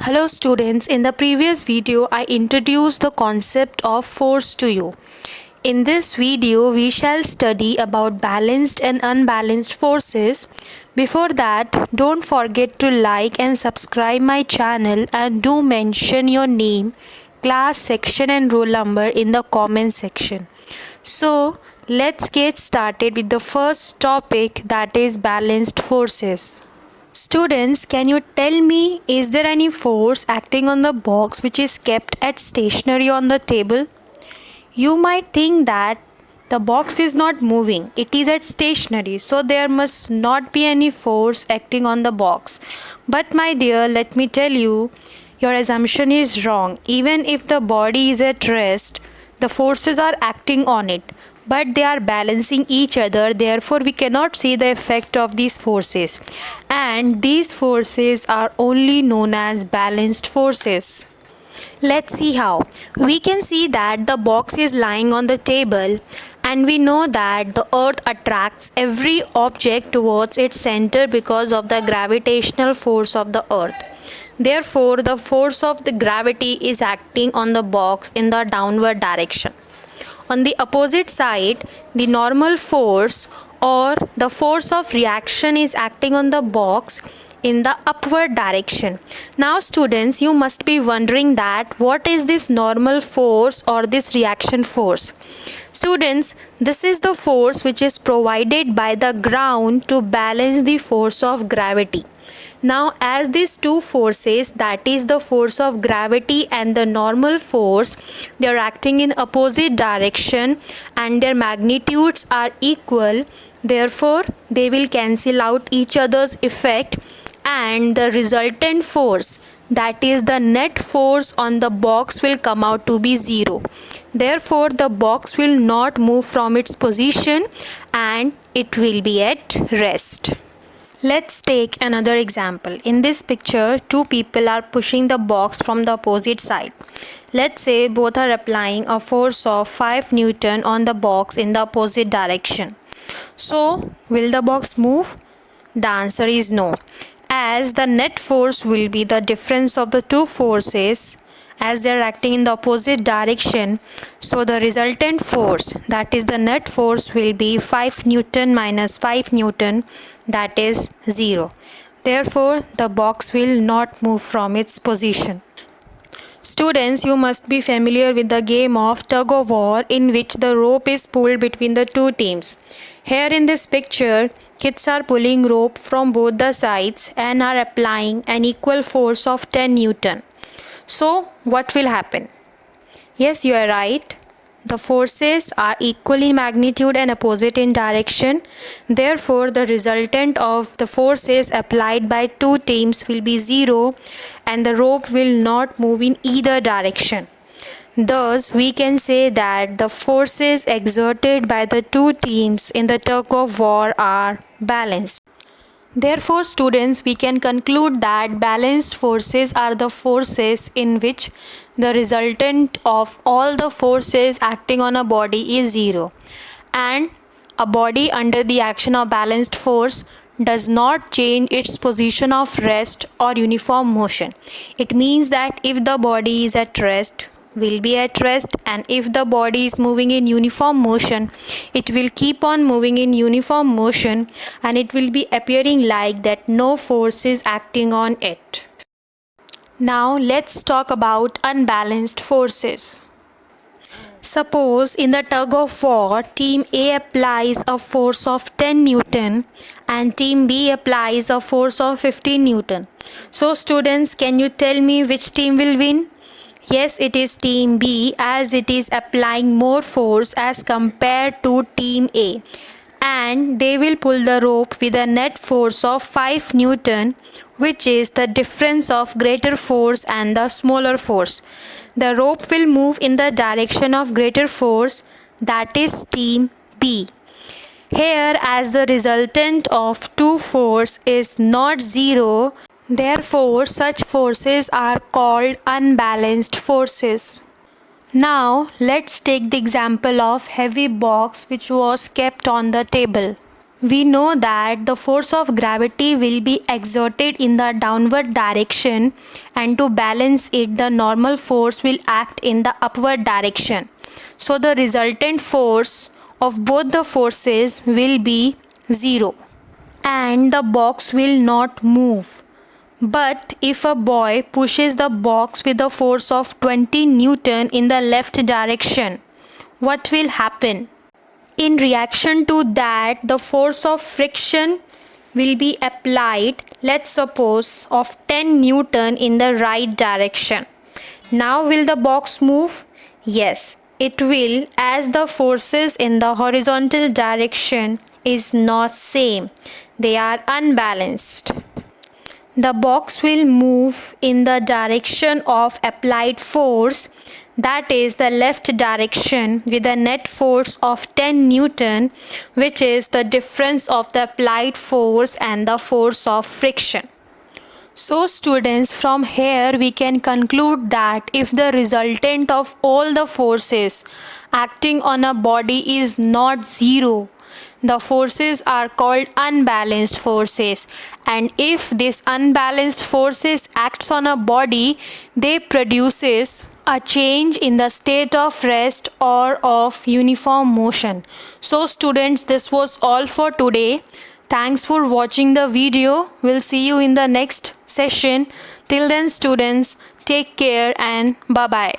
Hello students, in the previous video I introduced the concept of force to you. In this video we shall study about balanced and unbalanced forces. Before that, don't forget to like and subscribe my channel and do mention your name, class, section and roll number in the comment section. So let's get started with the first topic, that is balanced forces. Students, can you tell me, is there any force acting on the box which is kept at stationary on the table? You might think that the box is not moving, it is at stationary, so there must not be any force acting on the box. But my dear, let me tell you, your assumption is wrong. Even if the body is at rest, the forces are acting on it, but they are balancing each other. Therefore we cannot see the effect of these forces, and these forces are only known as balanced forces. Let's see how. We can see that the box is lying on the table, and we know that the earth attracts every object towards its center because of the gravitational force of the earth. Therefore the force of the gravity is acting on the box in the downward direction. On the opposite side, the normal force or the force of reaction is acting on the box in the upward direction. Now students, you must be wondering that what is this normal force or this reaction force? Students, this is the force which is provided by the ground to balance the force of gravity. Now as these two forces, that is the force of gravity and the normal force, they are acting in opposite direction and their magnitudes are equal, therefore they will cancel out each other's effect, and the resultant force, that is the net force on the box, will come out to be zero. Therefore the box will not move from its position and it will be at rest. Let's take another example. In this picture, two people are pushing the box from the opposite side. Let's say both are applying a force of 5 Newton on the box in the opposite direction. So, will the box move? The answer is no, as the net force will be the difference of the two forces as they are acting in the opposite direction. So the resultant force, that is the net force, will be 5 Newton minus 5 Newton, that is 0. Therefore the box will not move from its position. Students, you must be familiar with the game of tug of war, in which the rope is pulled between the two teams. Here in this picture, kids are pulling rope from both the sides and are applying an equal force of 10 Newton. So what will happen? Yes, you are right. The forces are equal in magnitude and opposite in direction. Therefore the resultant of the forces applied by two teams will be 0 and the rope will not move in either direction. Thus we can say that the forces exerted by the two teams in the tug of war are balanced. Therefore students, we can conclude that balanced forces are the forces in which the resultant of all the forces acting on a body is 0, and a body under the action of balanced force does not change its position of rest or uniform motion. It means that if the body is at rest, will be at rest, and if the body is moving in uniform motion, it will keep on moving in uniform motion, and it will be appearing like that no force is acting on it. Now let's talk about unbalanced forces. Suppose in the tug of war, team A applies a force of 10 Newton and team B applies a force of 15 Newton. So students, can you tell me which team will win? Yes, it is team B, as it is applying more force as compared to team A, and they will pull the rope with a net force of 5 Newton, which is the difference of greater force and the smaller force. The rope will move in the direction of greater force, that is team B. Here, as the resultant of two force is not 0, therefore such forces are called unbalanced forces. Now let's take the example of heavy box which was kept on the table. We know that the force of gravity will be exerted in the downward direction, and to balance it, the normal force will act in the upward direction. So the resultant force of both the forces will be 0, and the box will not move. But if a boy pushes the box with a force of 20 Newton in the left direction, what will happen? In reaction to that, the force of friction will be applied, let's suppose, of 10 Newton in the right direction. Now will the box move? Yes, it will, as the forces in the horizontal direction is not same. They are unbalanced. The box will move in the direction of applied force, that is the left direction, with a net force of 10 Newton, which is the difference of the applied force and the force of friction. So students, from here we can conclude that if the resultant of all the forces acting on a body is not 0, the forces are called unbalanced forces, and if this unbalanced forces acts on a body, they produces a change in the state of rest or of uniform motion. So students, this was all for today. Thanks for watching the video. We'll see you in the next session. Till then students, take care and bye bye.